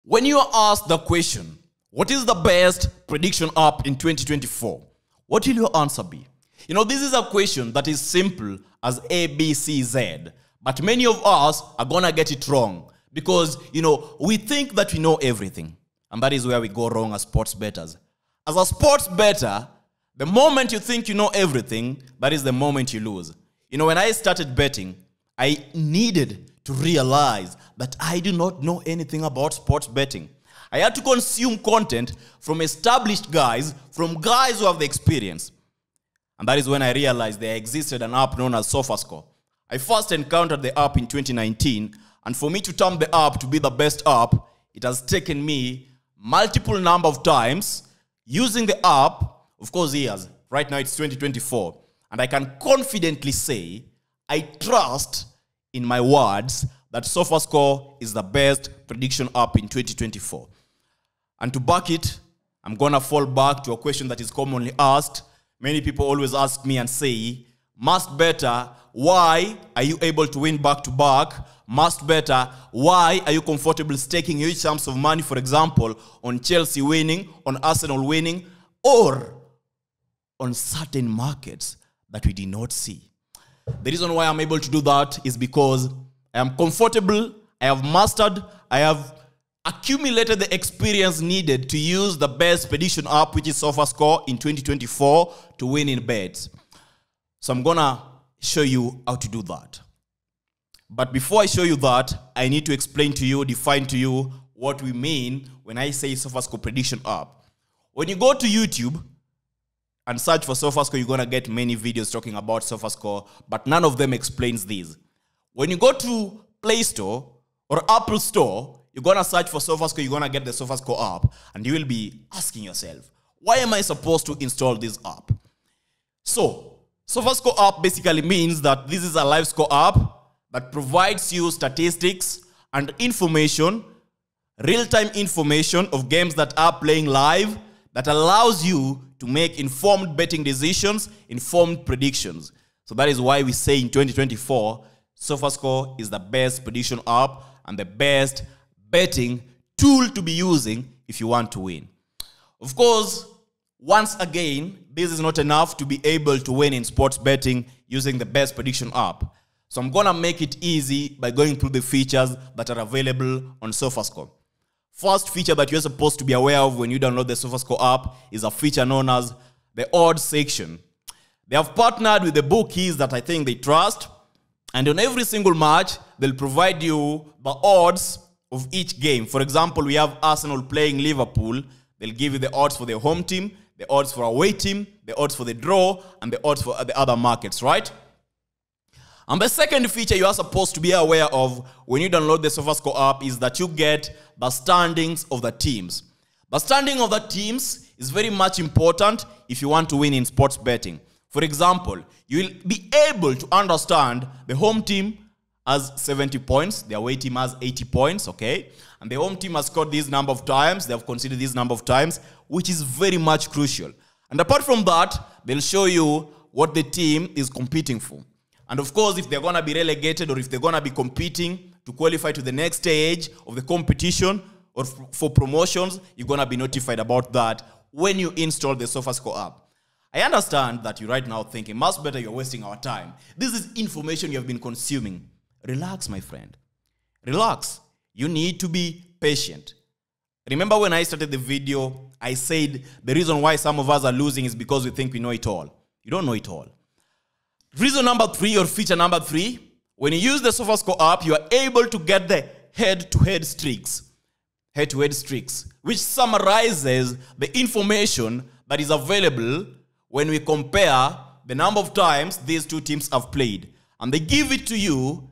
When you are asked the question, what is the best prediction app in 2024? What will your answer be? You know, this is a question that is simple as A, B, C, Z. But many of us are going to get it wrong because, you know, we think that we know everything. And that is where we go wrong as sports bettors. As a sports bettor, the moment you think you know everything, that is the moment you lose. You know, when I started betting, I needed to realize that I do not know anything about sports betting. I had to consume content from established guys, from guys who have the experience. And that is when I realized there existed an app known as Sofascore. I first encountered the app in 2019, and for me to term the app to be the best app, it has taken me multiple number of times using the app, of course years. Right now it's 2024, and I can confidently say I trust in my words that Sofascore is the best prediction app in 2024. And to back it, I'm going to fall back to a question that is commonly asked. Many people always ask me and say, must better, why are you able to win back-to-back? Must better, why are you comfortable staking huge sums of money, for example, on Chelsea winning, on Arsenal winning, or on certain markets that we did not see? The reason why I'm able to do that is because I am comfortable, I have mastered, I have accumulated the experience needed to use the best prediction app, which is Sofascore, in 2024 to win in bets. So I'm going to show you how to do that. But before I show you that, I need to explain to you, define to you what we mean when I say Sofascore prediction app. When you go to YouTube and search for Sofascore, you're going to get many videos talking about Sofascore, but none of them explains this. When you go to Play Store or Apple Store, you're going to search for Sofascore, you're going to get the Sofascore app, and you will be asking yourself, why am I supposed to install this app? So, Sofascore app basically means that this is a live score app that provides you statistics and information, real-time information of games that are playing live, that allows you to make informed betting decisions, informed predictions. So that is why we say in 2024, Sofascore is the best prediction app and the best betting tool to be using if you want to win. Of course, once again, this is not enough to be able to win in sports betting using the best prediction app. So I'm going to make it easy by going through the features that are available on Sofascore. First feature that you're supposed to be aware of when you download the Sofascore app is a feature known as the odds section. They have partnered with the bookies that I think they trust, and on every single match, they'll provide you the odds of each game. For example, we have Arsenal playing Liverpool. They'll give you the odds for their home team, the odds for away team, the odds for the draw, and the odds for the other markets, right? And the second feature you are supposed to be aware of when you download the Sofascore app is that you get the standings of the teams. The standing of the teams is very much important if you want to win in sports betting. For example, you will be able to understand the home team has 70 points, the away team has 80 points, okay? And the home team has scored this number of times, they have conceded this number of times, which is very much crucial. And apart from that, they'll show you what the team is competing for. And of course, if they're going to be relegated or if they're going to be competing to qualify to the next stage of the competition or for promotions, you're going to be notified about that when you install the Sofascore app. I understand that you're right now thinking, much better you're wasting our time. This is information you have been consuming. Relax, my friend. Relax. You need to be patient. Remember when I started the video, I said the reason why some of us are losing is because we think we know it all. You don't know it all. Reason number 3 or feature number 3, when you use the Sofascore app, you are able to get the head-to-head streaks. Head-to-head streaks, which summarizes the information that is available when we compare the number of times these two teams have played. And they give it to you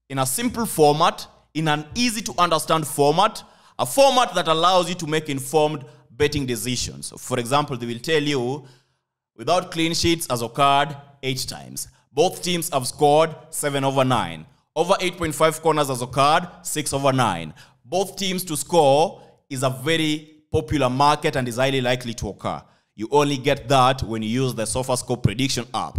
in a simple format, in an easy-to-understand format, a format that allows you to make informed betting decisions. So for example, they will tell you, without clean sheets has occurred 8 times. Both teams have scored 7/9. Over 8.5 corners has occurred 6/9. Both teams to score is a very popular market and is highly likely to occur. You only get that when you use the Sofascore prediction app.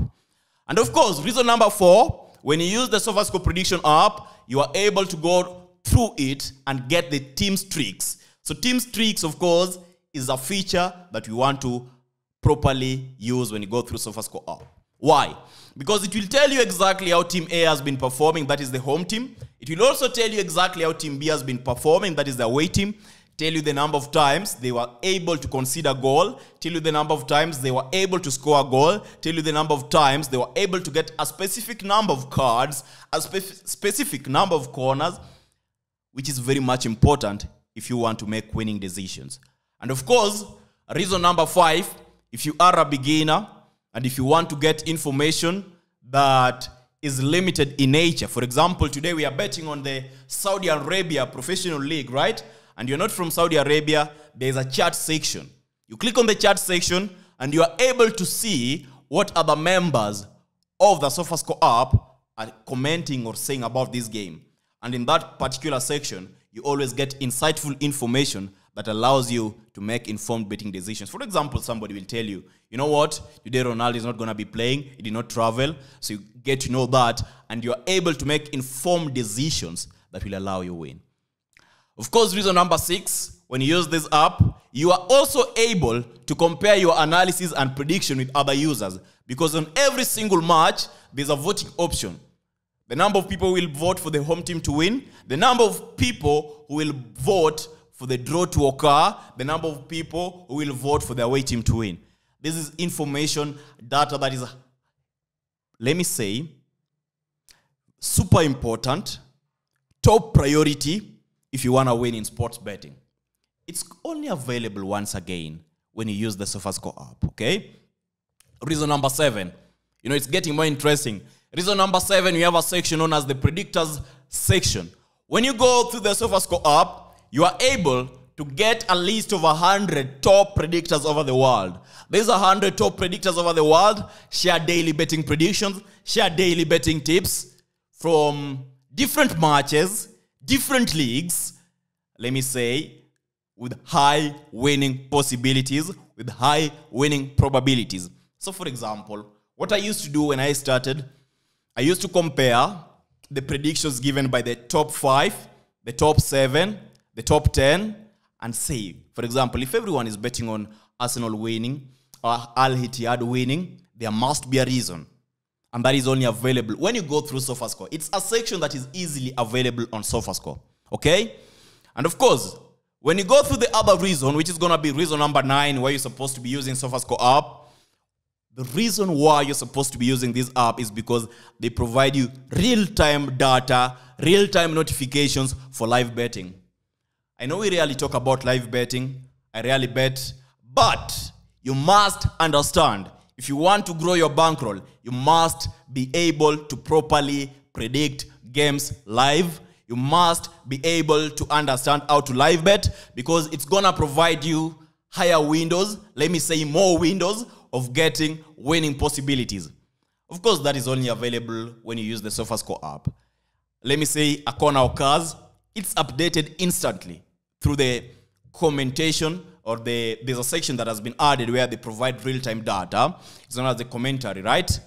And of course, reason number 4, when you use the Sofascore prediction app, you are able to go through it and get the team streaks. So team streaks, of course, is a feature that we want to properly use when you go through Sofascore app. Why? Because it will tell you exactly how Team A has been performing, that is the home team. It will also tell you exactly how Team B has been performing, that is the away team. Tell you the number of times they were able to concede a goal. Tell you the number of times they were able to score a goal. Tell you the number of times they were able to get a specific number of cards, a specific number of corners, which is very much important if you want to make winning decisions. And of course, reason number 5, if you are a beginner and if you want to get information that is limited in nature. For example, today we are betting on the Saudi Arabia Professional League, right? And you're not from Saudi Arabia, there's a chat section. You click on the chat section and you are able to see what other members of the Sofascore app are commenting or saying about this game. And in that particular section, you always get insightful information that allows you to make informed betting decisions. For example, somebody will tell you, you know what, today Ronaldo is not going to be playing, he did not travel, so you get to know that, and you are able to make informed decisions that will allow you win. Of course, reason number 6, when you use this app, you are also able to compare your analysis and prediction with other users, because on every single match, there's a voting option. The number of people who will vote for the home team to win, the number of people who will vote for the draw to occur, the number of people who will vote for the away team to win. This is information, data that is, let me say, super important, top priority if you want to win in sports betting. It's only available once again when you use the Sofascore app, okay? Reason number 7, it's getting more interesting. Reason number 7, we have a section known as the predictors section. When you go through the Sofascore app, you are able to get a list of 100 top predictors over the world. These 100 top predictors over the world share daily betting predictions, share daily betting tips from different matches, different leagues, let me say, with high winning possibilities, with high winning probabilities. So for example, what I used to do when I started, I used to compare the predictions given by the top 5, the top 7, the top 10, and say, for example, if everyone is betting on Arsenal winning or Al Ittihad winning, there must be a reason. And that is only available when you go through Sofascore. It's a section that is easily available on Sofascore. Okay? And of course, when you go through the other reason, which is going to be reason number 9, where you're supposed to be using Sofascore app, the reason why you're supposed to be using this app is because they provide you real-time data, real-time notifications for live betting. I know we rarely talk about live betting. I rarely bet. But you must understand, if you want to grow your bankroll, you must be able to properly predict games live. You must be able to understand how to live bet, because it's going to provide you higher windows, let me say more windows of getting winning possibilities. Of course, that is only available when you use the Sofascore app. Let me say a corner occurs, it's updated instantly through the commentation, or there's a section that has been added where they provide real-time data. It's known as the commentary, right?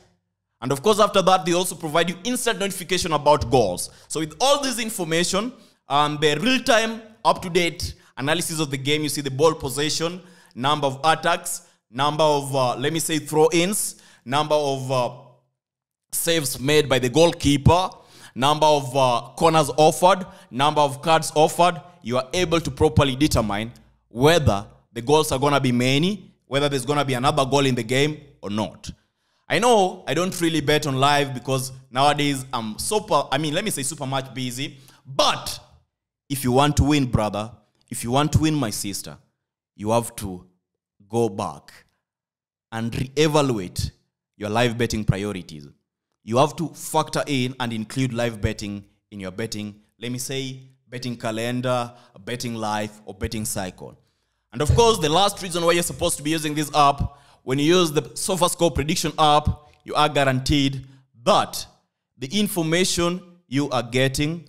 And of course, after that, they also provide you instant notification about goals. So with all this information, the real-time, up-to-date analysis of the game, you see the ball possession, number of attacks, number of, let me say, throw-ins, number of saves made by the goalkeeper, number of corners offered, number of cards offered. You are able to properly determine whether the goals are going to be many, whether there's going to be another goal in the game or not. I know I don't really bet on live because nowadays I'm let me say super much busy. But if you want to win, brother, if you want to win, my sister, you have to go back and reevaluate your live betting priorities. You have to factor in and include live betting in your betting, let me say, betting calendar, betting life, or betting cycle. And of course, the last reason why you're supposed to be using this app, when you use the Sofascore prediction app, you are guaranteed that the information you are getting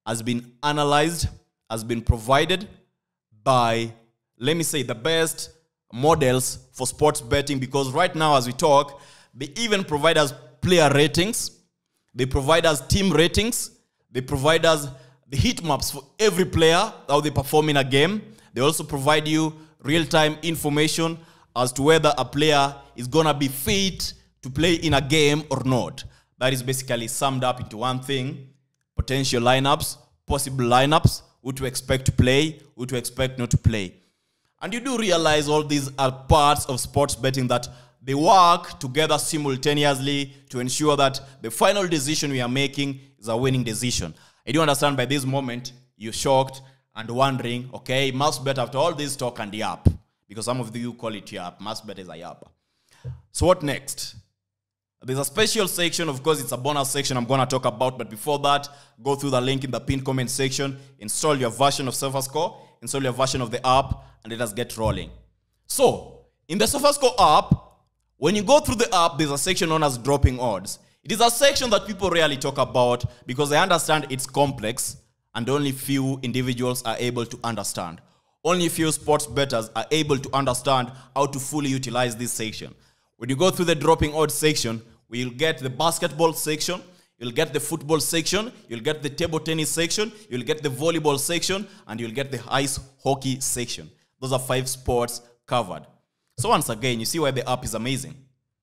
has been analyzed, has been provided by, let me say, the best models for sports betting, because right now as we talk, they even provide us player ratings, they provide us team ratings, they provide us the heat maps for every player, how they perform in a game. They also provide you real-time information as to whether a player is going to be fit to play in a game or not. That is basically summed up into one thing: potential lineups, possible lineups, who to expect to play, who to expect not to play. And you do realize all these are parts of sports betting that they work together simultaneously to ensure that the final decision we are making is a winning decision. I do understand by this moment you're shocked and wondering, okay, must bet after all this talk and yap, because some of you call it yap, must bet is a yap. So what next? There's a special section, of course, it's a bonus section I'm going to talk about, but before that, go through the link in the pinned comment section, install your version of Sofascore, install your version of the app, and let us get rolling. So, in the Sofascore app, when you go through the app, there's a section known as dropping odds. It is a section that people rarely talk about because they understand it's complex and only few individuals are able to understand. Only few sports bettors are able to understand how to fully utilize this section. When you go through the dropping odds section, we'll get the basketball section, you'll get the football section, you'll get the table tennis section, you'll get the volleyball section, and you'll get the ice hockey section. Those are 5 sports covered. So once again, you see why the app is amazing.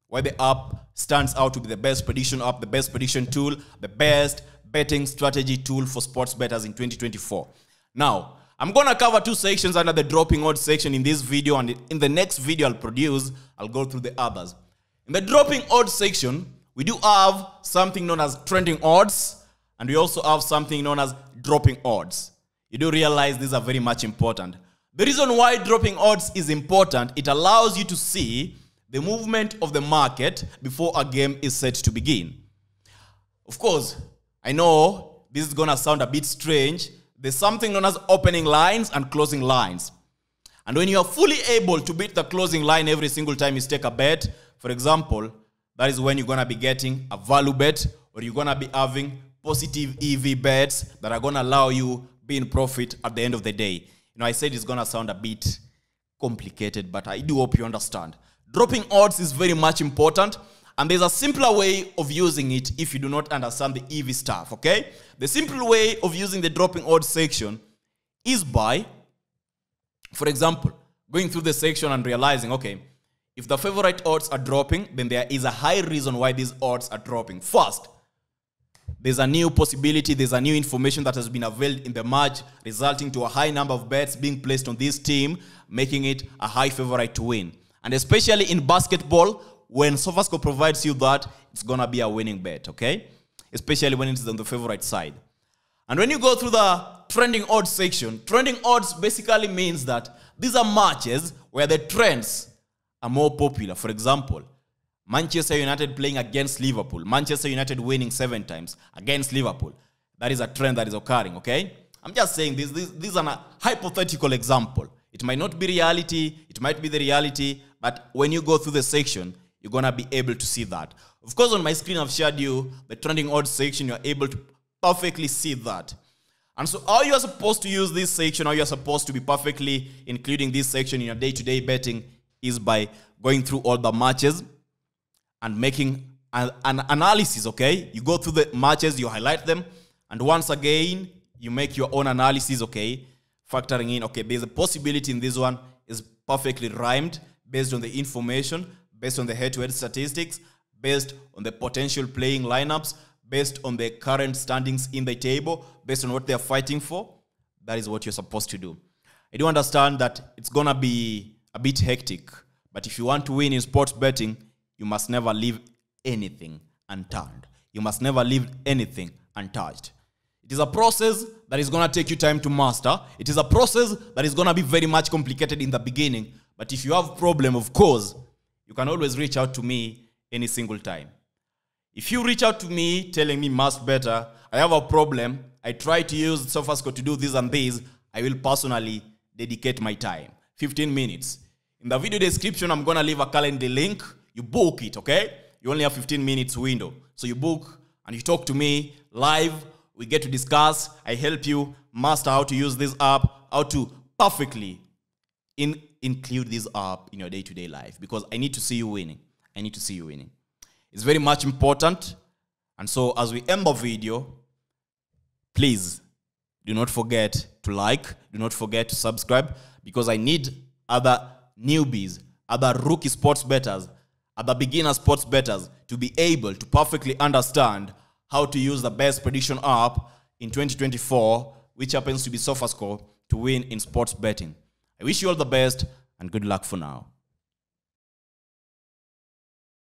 Why the app stands out to be the best prediction app, the best prediction tool, the best betting strategy tool for sports bettors in 2024. Now, I'm going to cover 2 sections under the dropping odds section in this video, and in the next video I'll produce, I'll go through the others. In the dropping odds section, we do have something known as trending odds, and we also have something known as dropping odds. You do realize these are very much important. The reason why dropping odds is important, it allows you to see the movement of the market before a game is set to begin. Of course, I know this is going to sound a bit strange. There's something known as opening lines and closing lines. And when you are fully able to beat the closing line every single time you stake a bet, for example, that is when you're going to be getting a value bet, or you're going to be having positive EV bets that are going to allow you be in profit at the end of the day. You know, I said it's going to sound a bit complicated, but I do hope you understand. Dropping odds is very much important, and there's a simpler way of using it if you do not understand the EV stuff, okay? The simple way of using the dropping odds section is by, for example, going through the section and realizing, okay, if the favorite odds are dropping, then there is a high reason why these odds are dropping. First, there's a new possibility, there's a new information that has been availed in the match, resulting to a high number of bets being placed on this team, making it a high favorite to win. And especially in basketball, when Sofascore provides you that, it's going to be a winning bet, okay? Especially when it's on the favorite side. And when you go through the trending odds section, trending odds basically means that these are matches where the trends are more popular. For example, Manchester United playing against Liverpool. Manchester United winning 7 times against Liverpool. That is a trend that is occurring, okay? I'm just saying this are a hypothetical example. It might not be reality, it might be the reality, but when you go through the section, you're going to be able to see that. Of course, on my screen, I've shared you the trending odds section. You're able to perfectly see that. And so how you are supposed to use this section, how you are supposed to be perfectly including this section in your day-to-day betting is by going through all the matches and making an analysis, okay? You go through the matches, you highlight them, and once again, you make your own analysis, okay? Factoring in, okay, there's a possibility in this one is perfectly rhymed based on the information, based on the head-to-head statistics, based on the potential playing lineups, based on the current standings in the table, based on what they're fighting for. That is what you're supposed to do. I do understand that it's going to be a bit hectic, but if you want to win in sports betting, you must never leave anything unturned. You must never leave anything untouched. It is a process that is going to take you time to master. It is a process that is going to be very much complicated in the beginning. But if you have a problem, of course, you can always reach out to me any single time. If you reach out to me telling me, must better, I have a problem, I try to use Sofascore to do this and this, I will personally dedicate my time. 15 minutes. In the video description, I'm going to leave a calendar link. You book it, okay? You only have 15 minutes window. So you book and you talk to me live. We get to discuss. I help you master how to use this app, how to perfectly include this app in your day-to-day life, because I need to see you winning. I need to see you winning. It's very much important. And so as we end the video, please Do not forget to like. Do not forget to subscribe, because I need other newbies, other rookie sports bettors, other beginner sports bettors to be able to perfectly understand how to use the best prediction app in 2024, which happens to be Sofascore, to win in sports betting. I wish you all the best and good luck for now.